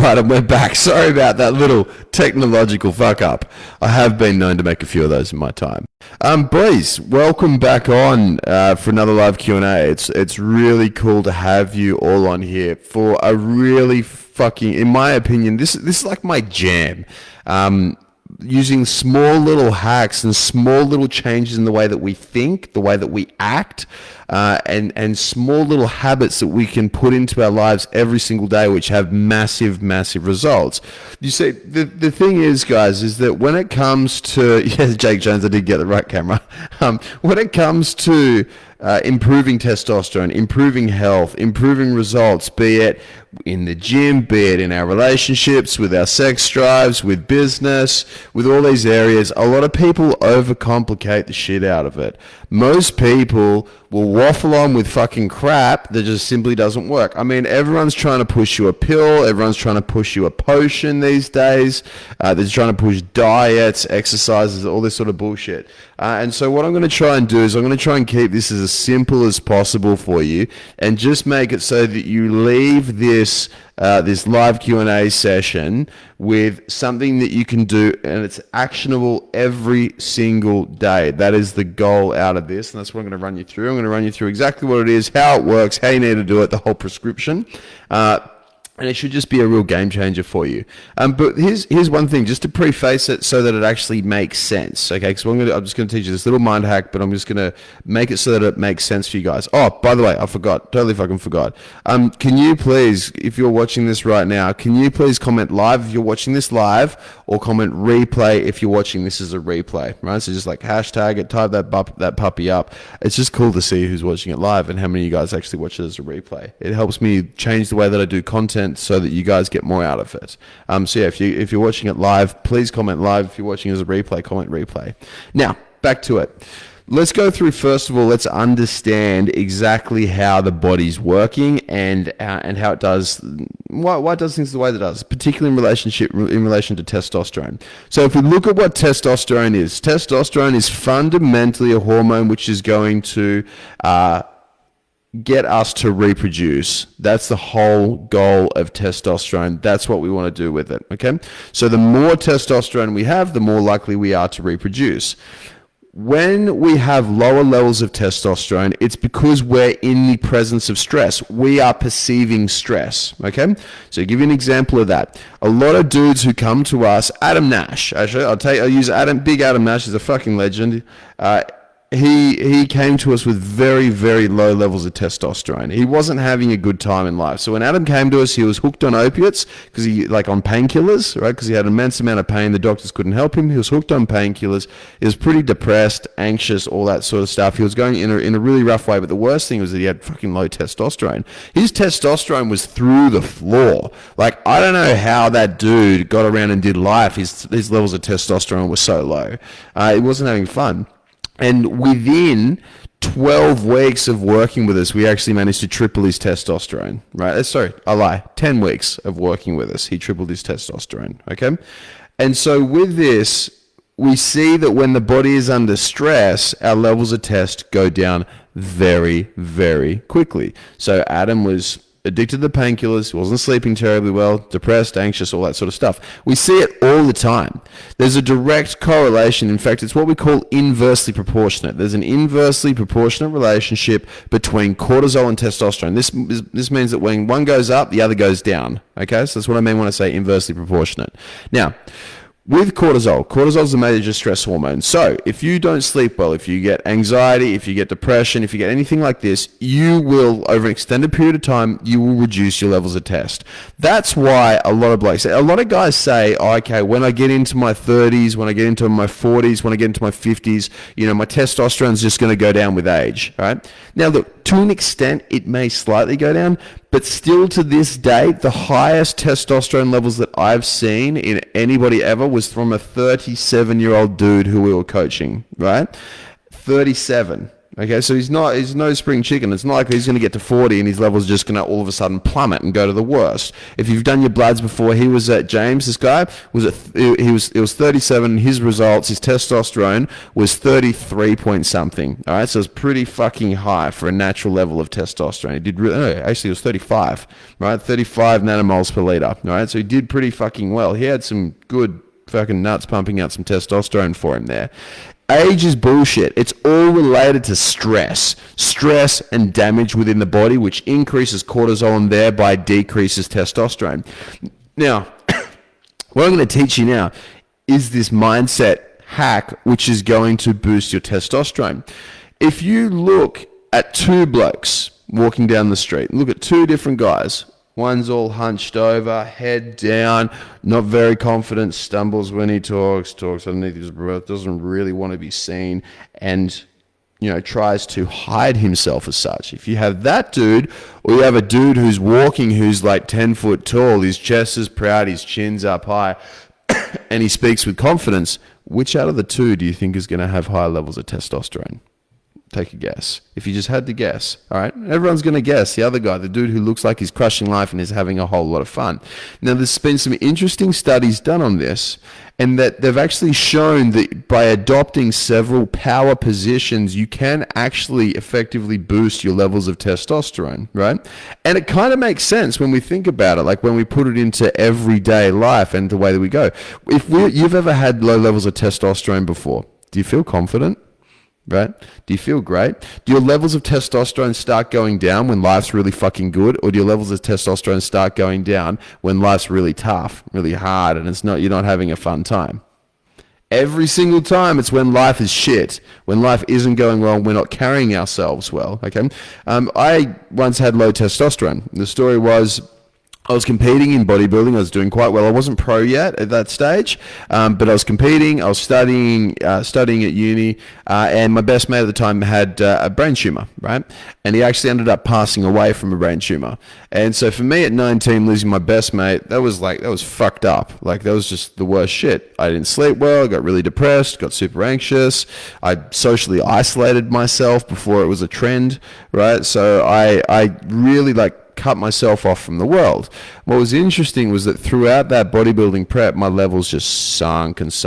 right, and we're back. Sorry about that little technological fuck up. I have been known to make a few of those in my time. Boys, welcome back on for another live Q&A. It's really cool to have you all on here for a really fucking, in my opinion, this is like my jam. Using small little hacks and small little changes in the way that we think, the way that we act, and small little habits that we can put into our lives every single day, which have massive, massive results. You see, the thing is, guys, is that when it comes to, yes, Jake Jones, I did get the right camera. When it comes to improving testosterone, improving health, improving results, be it in the gym, be it in our relationships, with our sex drives, with business, with all these areas, a lot of people overcomplicate the shit out of it. Most people will waffle on with fucking crap that just simply doesn't work. I mean, everyone's trying to push you a pill, everyone's trying to push you a potion these days, they're trying to push diets, exercises, all this sort of bullshit. And so what I'm going to try and do is I'm going to try and keep this as simple as possible for you and just make it so that you leave this live Q&A session with something that you can do and it's actionable every single day. That is the goal out of this, and that's what I'm going to run you through. I'm going to run you through exactly what it is, how it works, how you need to do it, the whole prescription. And it should just be a real game changer for you. But here's one thing, just to preface it so that it actually makes sense. Okay, because I'm just going to teach you this little mind hack, but I'm just going to make it so that it makes sense for you guys. Oh, by the way, I forgot. Totally fucking forgot. Can you please, if you're watching this right now, can you please comment live if you're watching this live, or comment replay if you're watching this as a replay, right? So just like hashtag it, type that puppy up. It's just cool to see who's watching it live and how many of you guys actually watch it as a replay. It helps me change the way that I do content so that you guys get more out of it. So yeah, if you're watching it live, please comment live. If you're watching as a replay, comment replay. Now, back to it. Let's go through, first of all, let's understand exactly how the body's working and how it does, why it does things the way that it does, particularly in relation to testosterone. So if we look at what testosterone is fundamentally a hormone which is going to get us to reproduce. That's the whole goal of testosterone. That's what we want to do with it, okay? So the more testosterone we have, the more likely we are to reproduce. When we have lower levels of testosterone, it's because we're in the presence of stress. We are perceiving stress, okay? So to give you an example of that, a lot of dudes who come to us, Adam Nash, actually, I'll use Big Adam Nash is a fucking legend. He came to us with very, very low levels of testosterone. He wasn't having a good time in life. So when Adam came to us, he was hooked on opiates because on painkillers, right? Because he had an immense amount of pain. The doctors couldn't help him. He was hooked on painkillers. He was pretty depressed, anxious, all that sort of stuff. He was going in a really rough way. But the worst thing was that he had fucking low testosterone. His testosterone was through the floor. Like, I don't know how that dude got around and did life. His levels of testosterone were so low. He wasn't having fun. And within 12 weeks of working with us, we actually managed to triple his testosterone, right? Sorry, I lie. 10 weeks of working with us, he tripled his testosterone, okay? And so with this, we see that when the body is under stress, our levels of test go down very, very quickly. So Adam was addicted to the painkillers, wasn't sleeping terribly well, depressed, anxious, all that sort of stuff. We see it all the time. There's a direct correlation. In fact, it's what we call inversely proportionate. There's an inversely proportionate relationship between cortisol and testosterone. This means that when one goes up, the other goes down. Okay, so that's what I mean when I say inversely proportionate. Now, with cortisol is a major stress hormone. So if you don't sleep well, if you get anxiety, if you get depression, if you get anything like this, you will, over an extended period of time, you will reduce your levels of test. That's why a lot of guys say, oh, okay, when I get into my 30s, when I get into my 40s, when I get into my 50s, my testosterone is just going to go down with age, right? Now, look, to an extent, it may slightly go down, but still to this day, the highest testosterone levels that I've seen in anybody ever was from a 37-year-old dude who we were coaching, right? 37. Okay, so he's no spring chicken. It's not like he's going to get to 40 and his level's just going to all of a sudden plummet and go to the worst. If you've done your bloods before, he was at James, this guy, it was 37. His results, his testosterone was 33 point something. All right, so it's pretty fucking high for a natural level of testosterone. He did actually it was 35, right? 35 nanomoles per liter. All right, so he did pretty fucking well. He had some good fucking nuts pumping out some testosterone for him there. Age is bullshit. It's all related to stress and damage within the body, which increases cortisol and thereby decreases testosterone. Now, what I'm going to teach you now is this mindset hack, which is going to boost your testosterone. If you look at two blokes walking down the street, look at two different guys. One's all hunched over, head down, not very confident, stumbles when he talks underneath his breath, doesn't really want to be seen, and tries to hide himself as such. If you have that dude, or you have a dude who's walking who's like 10 foot tall, his chest is proud, his chin's up high, and he speaks with confidence, which out of the two do you think is going to have higher levels of testosterone? Take a guess. If you just had to guess, all right? Everyone's going to guess the other guy, the dude who looks like he's crushing life and is having a whole lot of fun. Now, there's been some interesting studies done on this, and that they've actually shown that by adopting several power positions, you can actually effectively boost your levels of testosterone, right? And it kind of makes sense when we think about it, like when we put it into everyday life and the way that we go. If you've ever had low levels of testosterone before, do you feel confident? Right? Do you feel great? Do your levels of testosterone start going down when life's really fucking good, or do your levels of testosterone start going down when life's really tough, really hard, and you're not having a fun time? Every single time it's when life is shit, when life isn't going well, we're not carrying ourselves well. Okay. I once had low testosterone. The story was, I was competing in bodybuilding. I was doing quite well. I wasn't pro yet at that stage, but I was competing. I was studying at uni, and my best mate at the time had a brain tumor, right? And he actually ended up passing away from a brain tumor. And so for me at 19, losing my best mate, that was fucked up. Like, that was just the worst shit. I didn't sleep well. I got really depressed, got super anxious. I socially isolated myself before it was a trend, right? So I really cut myself off from the world. What was interesting was that throughout that bodybuilding prep, my levels just sunk because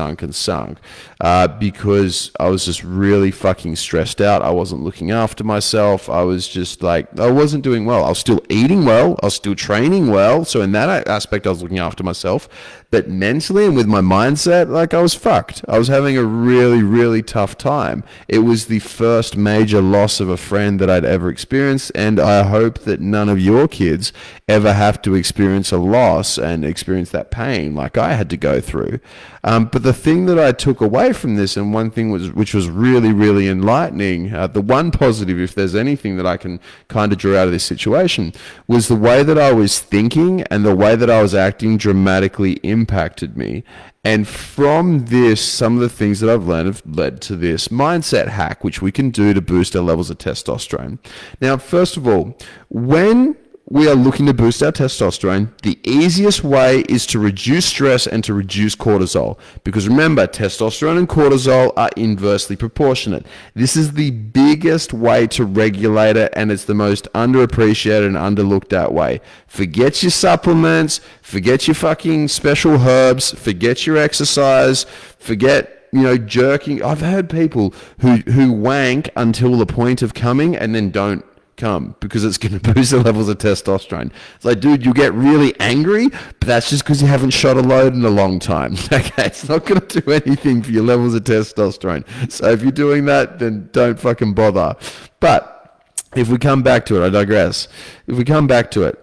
I was just really fucking stressed out. I wasn't looking after myself. I was just I wasn't doing well. I was still eating well. I was still training well. So in that aspect, I was looking after myself. But mentally and with my mindset, I was fucked. I was having a really, really tough time. It was the first major loss of a friend that I'd ever experienced, and I hope that none of your kids ever have to experience a loss and experience that pain like I had to go through. But the thing that I took away from this, and one thing which was really, really enlightening, the one positive, if there's anything that I can kind of draw out of this situation, was the way that I was thinking and the way that I was acting dramatically impacted me. And from this, some of the things that I've learned have led to this mindset hack, which we can do to boost our levels of testosterone. Now, first of all, when we are looking to boost our testosterone, the easiest way is to reduce stress and to reduce cortisol. Because remember, testosterone and cortisol are inversely proportionate. This is the biggest way to regulate it, and it's the most underappreciated and underlooked at way. Forget your supplements, forget your fucking special herbs, forget your exercise, forget jerking. I've heard people who wank until the point of coming and then don't come because it's going to boost the levels of testosterone. It's like, dude, you get really angry, but that's just because you haven't shot a load in a long time. Okay, it's not going to do anything for your levels of testosterone. So if you're doing that, then don't fucking bother. But if we come back to it, I digress. If we come back to it,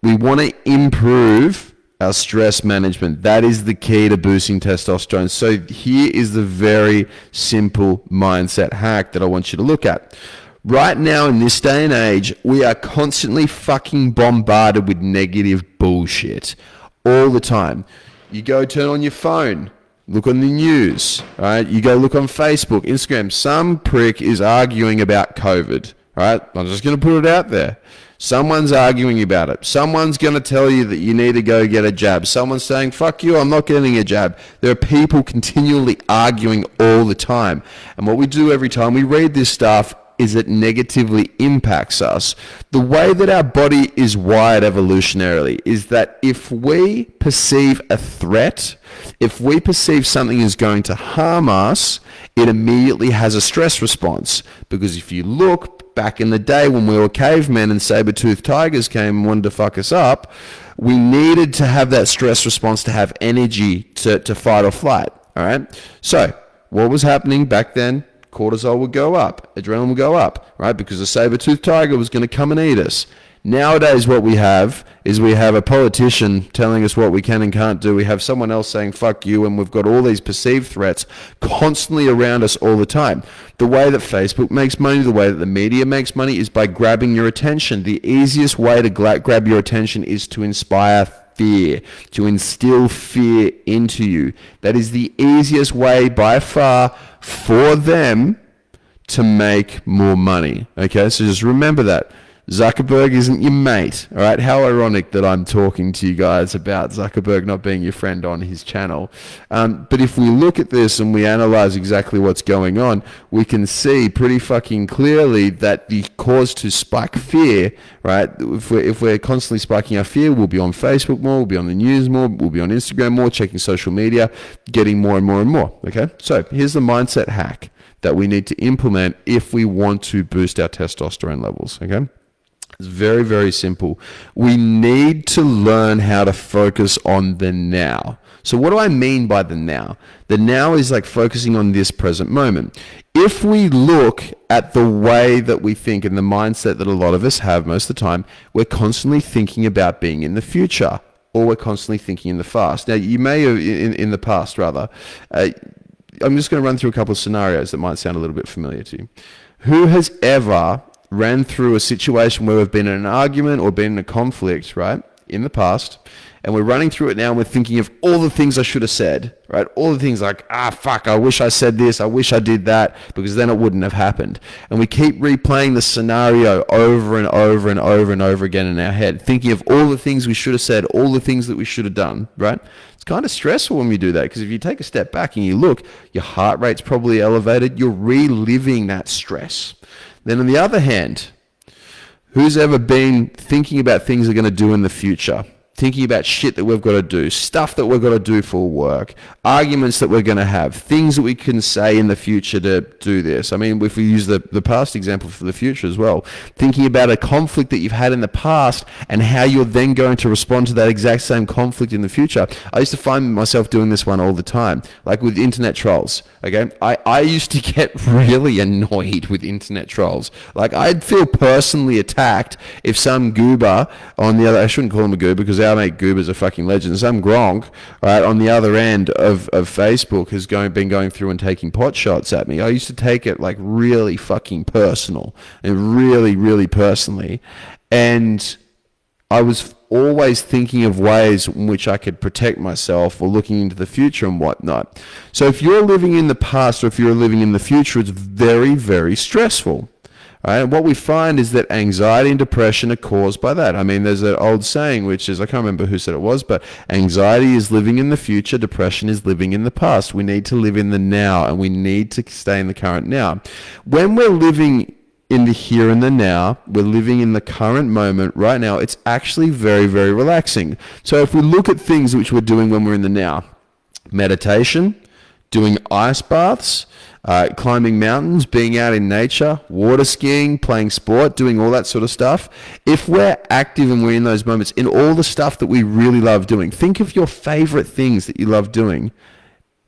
we want to improve our stress management. That is the key to boosting testosterone. So here is the very simple mindset hack that I want you to look at. Right now, in this day and age, we are constantly fucking bombarded with negative bullshit all the time. You go turn on your phone, look on the news, right? You go look on Facebook, Instagram. Some prick is arguing about COVID, right? I'm just going to put it out there. Someone's arguing about it. Someone's going to tell you that you need to go get a jab. Someone's saying, fuck you, I'm not getting a jab. There are people continually arguing all the time. And what we do every time we read this stuff, is it negatively impacts us. The way that our body is wired evolutionarily is that if we perceive a threat, if we perceive something is going to harm us, it immediately has a stress response. Because if you look back in the day when we were cavemen and saber-toothed tigers came and wanted to fuck us up, we needed to have that stress response to have energy to fight or flight. All right. So what was happening back then? Cortisol would go up, adrenaline would go up, right? Because the saber-toothed tiger was going to come and eat us. Nowadays, what we have is we have a politician telling us what we can and can't do. We have someone else saying, fuck you, and we've got all these perceived threats constantly around us all the time. The way that Facebook makes money, the way that the media makes money is by grabbing your attention. The easiest way to grab your attention is to inspire fear, to instill fear into you. That is the easiest way by far for them to make more money. Okay, so just remember that. Zuckerberg isn't your mate, all right? How ironic that I'm talking to you guys about Zuckerberg not being your friend on his channel. But if we look at this and we analyze exactly what's going on, we can see pretty fucking clearly that the cause to spike fear, right? If we're constantly spiking our fear, we'll be on Facebook more, we'll be on the news more, we'll be on Instagram more, checking social media, getting more and more and more, okay? So here's the mindset hack that we need to implement if we want to boost our testosterone levels, okay? It's very, very simple. We need to learn how to focus on the now. So what do I mean by the now? The now is like focusing on this present moment. If we look at the way that we think and the mindset that a lot of us have most of the time, we're constantly thinking about being in the future, or we're constantly thinking in the past. Now, you may have, in the past rather, I'm just going to run through a couple of scenarios that might sound a little bit familiar to you. Who has ever ran through a situation where we've been in an argument or been in a conflict, right, in the past, and we're running through it now and we're thinking of all the things I should have said, right? All the things like, fuck, I wish I said this, I wish I did that, because then it wouldn't have happened. And we keep replaying the scenario over and over and over and over again in our head, thinking of all the things we should have said, all the things that we should have done, right? It's kind of stressful when we do that, because if you take a step back and you look, your heart rate's probably elevated, you're reliving that stress. Then on the other hand, who's ever been thinking about things we're going to do in the future? Thinking about shit that we've got to do, stuff that we've got to do for work, arguments that we're going to have, things that we can say in the future to do this. I mean, if we use the past example for the future as well, thinking about a conflict that you've had in the past and how you're then going to respond to that exact same conflict in the future. I used to find myself doing this one all the time, like with internet trolls. Okay, I used to get really annoyed with internet trolls. Like, I'd feel personally attacked if some goober on the other, I shouldn't call him a goober because our mate Goober's a fucking legend, some gronk, right, on the other end of Facebook has been going through and taking pot shots at me. I used to take it like really fucking personal and really, really personally. And I was always thinking of ways in which I could protect myself or looking into the future and whatnot. So if you're living in the past or if you're living in the future, it's very, very stressful. Right? And what we find is that anxiety and depression are caused by that. I mean, there's an old saying, which is, I can't remember who said it was, but anxiety is living in the future, depression is living in the past. We need to live in the now, and we need to stay in the current now. When we're living in the here and the now, we're living in the current moment right now, it's actually very, very relaxing. So if we look at things which we're doing when we're in the now, meditation, doing ice baths, climbing mountains, being out in nature, water skiing, playing sport, doing all that sort of stuff. If we're active and we're in those moments, in all the stuff that we really love doing, think of your favorite things that you love doing.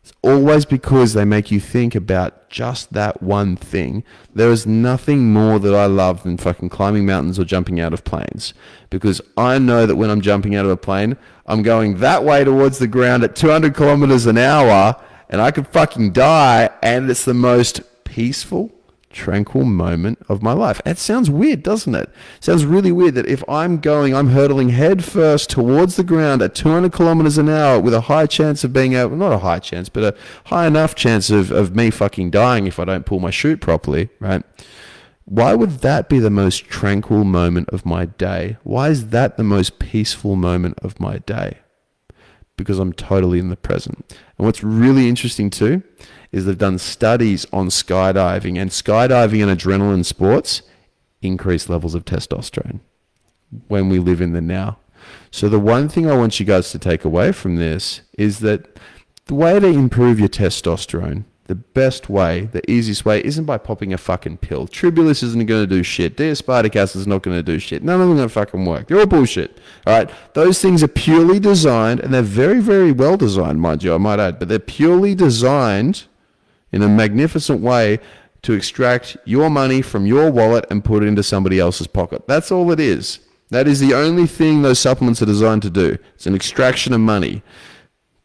It's always because they make you think about just that one thing. There is nothing more that I love than fucking climbing mountains or jumping out of planes, because I know that when I'm jumping out of a plane, I'm going that way towards the ground at 200 kilometers an hour, and I could fucking die, and it's the most peaceful, tranquil moment of my life. It sounds weird, doesn't it? It sounds really weird that if I'm hurtling head first towards the ground at 200 kilometers an hour with a high chance of being able, not a high chance, but a high enough chance of me fucking dying if I don't pull my chute properly, right? Why would that be the most tranquil moment of my day? Why is that the most peaceful moment of my day? because I'm totally in the present. And what's really interesting too is they've done studies on skydiving, and skydiving and adrenaline sports increase levels of testosterone when we live in the now. So the one thing I want you guys to take away from this is that the way to improve your testosterone, the best way, the easiest way, isn't by popping a fucking pill. Tribulus isn't going to do shit. D-aspartic acid is not going to do shit. None of them are going to fucking work. They're all bullshit. All right? Those things are purely designed, and they're very, very well designed, mind you, I might add, but they're purely designed in a magnificent way to extract your money from your wallet and put it into somebody else's pocket. That's all it is. That is the only thing those supplements are designed to do. It's an extraction of money.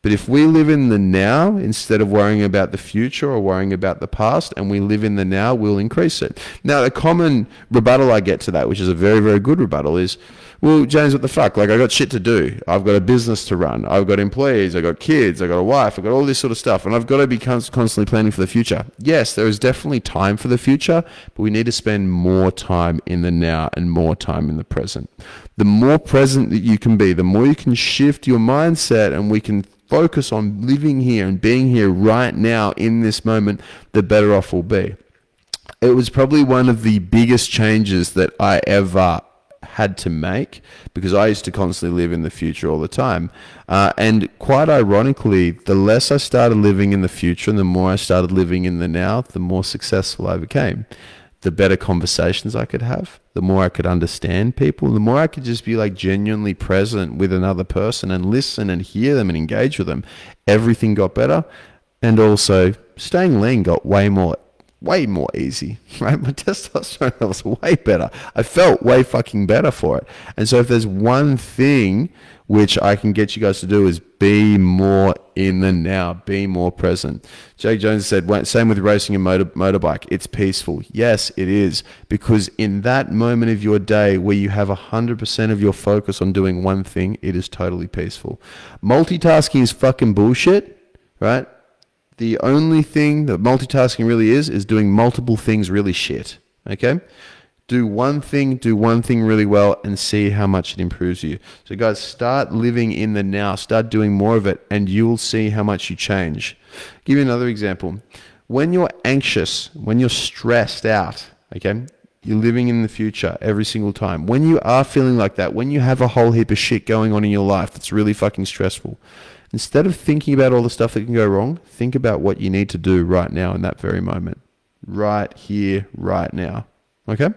But if we live in the now instead of worrying about the future or worrying about the past, and we live in the now, we'll increase it. Now, a common rebuttal I get to that, which is a very, very good rebuttal, is, well, James, what the fuck? Like, I got shit to do. I've got a business to run. I've got employees. I've got kids. I've got a wife. I've got all this sort of stuff. And I've got to be constantly planning for the future. Yes, there is definitely time for the future, but we need to spend more time in the now and more time in the present. The more present that you can be, the more you can shift your mindset, and we can focus on living here and being here right now in this moment, the better off we'll be. It was probably one of the biggest changes that I ever had to make, because I used to constantly live in the future all the time. And quite ironically, the less I started living in the future and the more I started living in the now, the more successful I became. The better conversations I could have, the more I could understand people, the more I could just be like genuinely present with another person and listen and hear them and engage with them. Everything got better. And also staying lean got way more easy, right? My testosterone levels were way better. I felt way fucking better for it. And so if there's one thing which I can get you guys to do, is be more in the now, be more present. Jake Jones said, same with racing a motorbike. It's peaceful. Yes, it is. Because in that moment of your day where you have 100% of your focus on doing one thing, it is totally peaceful. Multitasking is fucking bullshit, right? The only thing that multitasking really is doing multiple things really shit, okay? Do one thing really well, and see how much it improves you. So guys, start living in the now, start doing more of it, and you'll see how much you change. I'll give you another example. When you're anxious, when you're stressed out, okay, you're living in the future every single time. When you are feeling like that, when you have a whole heap of shit going on in your life that's really fucking stressful, instead of thinking about all the stuff that can go wrong, think about what you need to do right now in that very moment. Right here, right now. Okay?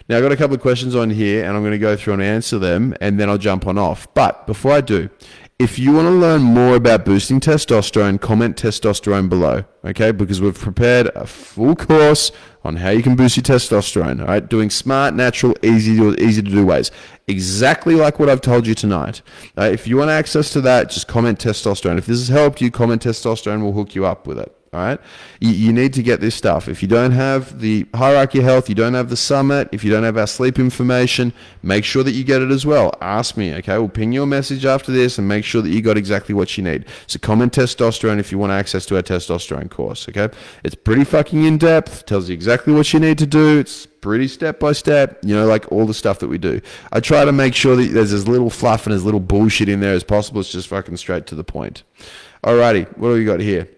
Now, I've got a couple of questions on here, and I'm going to go through and answer them, and then I'll jump on off. But before I do, if you want to learn more about boosting testosterone, comment testosterone below, okay? Because we've prepared a full course on how you can boost your testosterone, all right? Doing smart, natural, easy to do ways. Exactly like what I've told you tonight. If you want access to that, just comment testosterone. If this has helped you, comment testosterone. We'll hook you up with it. All right, you need to get this stuff. If you don't have the Hierarchy of Health, you don't have the Summit, if you don't have our sleep information, make sure that you get it as well. Ask me, okay? We'll ping you a message after this and make sure that you got exactly what you need. So comment testosterone if you want access to our testosterone course, okay? It's pretty fucking in-depth, tells you exactly what you need to do. It's pretty step-by-step, you know, like all the stuff that we do. I try to make sure that there's as little fluff and as little bullshit in there as possible. It's just fucking straight to the point. Alrighty, what do we got here?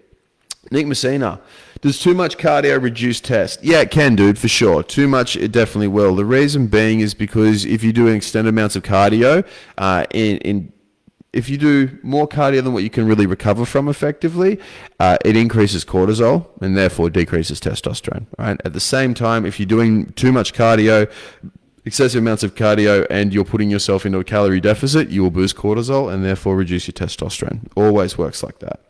Nick Messina, does too much cardio reduce test? Yeah, it can, dude, for sure. Too much, it definitely will. The reason being is because if you do extended amounts of cardio, if you do more cardio than what you can really recover from effectively, it increases cortisol and therefore decreases testosterone. Right? At the same time, if you're doing too much cardio, excessive amounts of cardio, and you're putting yourself into a calorie deficit, you will boost cortisol and therefore reduce your testosterone. Always works like that.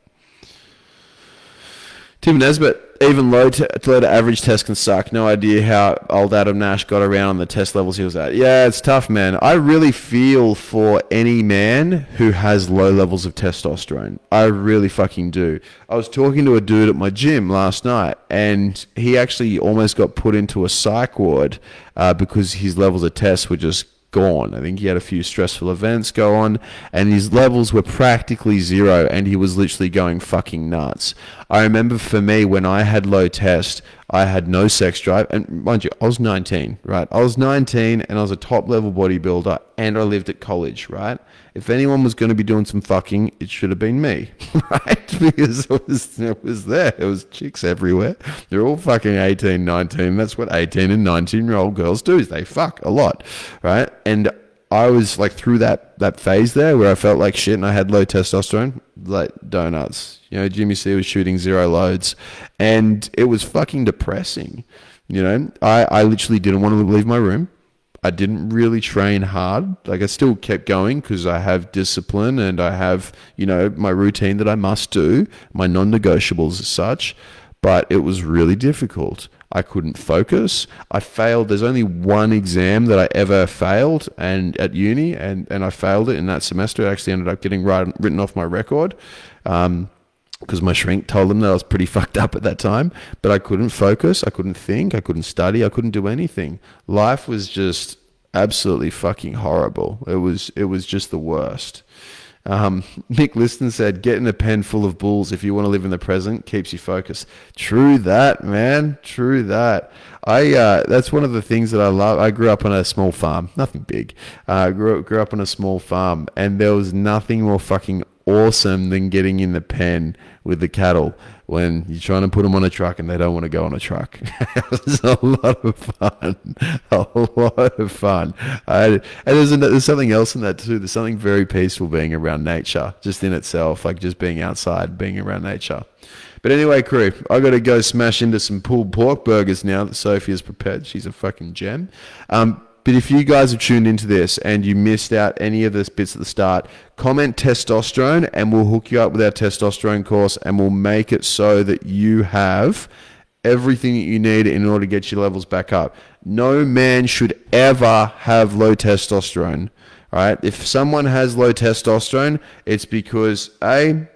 Tim Nesbitt, even low to average test can suck. No idea how old Adam Nash got around on the test levels he was at. Yeah, it's tough, man. I really feel for any man who has low levels of testosterone. I really fucking do. I was talking to a dude at my gym last night, and he actually almost got put into a psych ward because his levels of tests were just gone. I think he had a few stressful events go on, and his levels were practically zero, and he was literally going fucking nuts. I remember for me, when I had low test, I had no sex drive. And mind you, I was 19, right? I was 19 and I was a top level bodybuilder and I lived at college, right? If anyone was going to be doing some fucking, it should have been me, right? Because it was there. There was chicks everywhere. They're all fucking 18, 19. That's what 18 and 19-year-old girls do, is they fuck a lot, right? And I was like through that phase there where I felt like shit and I had low testosterone, like donuts. You know, Jimmy C was shooting 0 loads and it was fucking depressing. You know, I literally didn't want to leave my room. I didn't really train hard. Like I still kept going because I have discipline and I have, you know, my routine that I must do, my non-negotiables as such, but it was really difficult. I couldn't focus. I failed. There's only one exam that I ever failed and at uni and I failed it in that semester. It actually ended up getting written off my record. Because my shrink told them that I was pretty fucked up at that time, but I couldn't focus, I couldn't think, I couldn't study, I couldn't do anything. Life was just absolutely fucking horrible. It was just the worst. Nick Liston said, "Get in a pen full of bulls if you want to live in the present. Keeps you focused." True that, man. True that. That's one of the things that I love. I grew up on a small farm, nothing big. Grew up on a small farm, and there was nothing more fucking awesome than getting in the pen with the cattle when you're trying to put them on a truck and they don't want to go on a truck. It was a lot of fun. A lot of fun. And there's something else in that too. There's something very peaceful being around nature, just in itself, like just being outside, being around nature. But anyway, crew, I got to go smash into some pulled pork burgers now that Sophie has prepared. She's a fucking gem. But if you guys have tuned into this and you missed out any of this bits at the start, comment testosterone and we'll hook you up with our testosterone course and we'll make it so that you have everything that you need in order to get your levels back up. No man should ever have low testosterone, right? If someone has low testosterone, it's because A,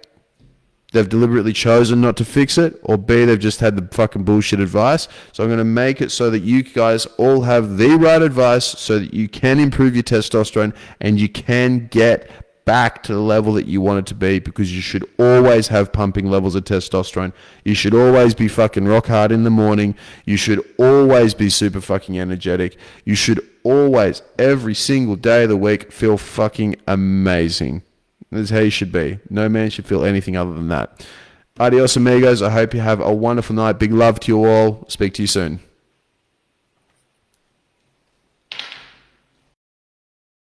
they've deliberately chosen not to fix it, or B, they've just had the fucking bullshit advice. So I'm going to make it so that you guys all have the right advice so that you can improve your testosterone and you can get back to the level that you want it to be, because you should always have pumping levels of testosterone. You should always be fucking rock hard in the morning. You should always be super fucking energetic. You should always, every single day of the week, feel fucking amazing. That's how you should be. No man should feel anything other than that. Adios, amigos. I hope you have a wonderful night. Big love to you all. Speak to you soon.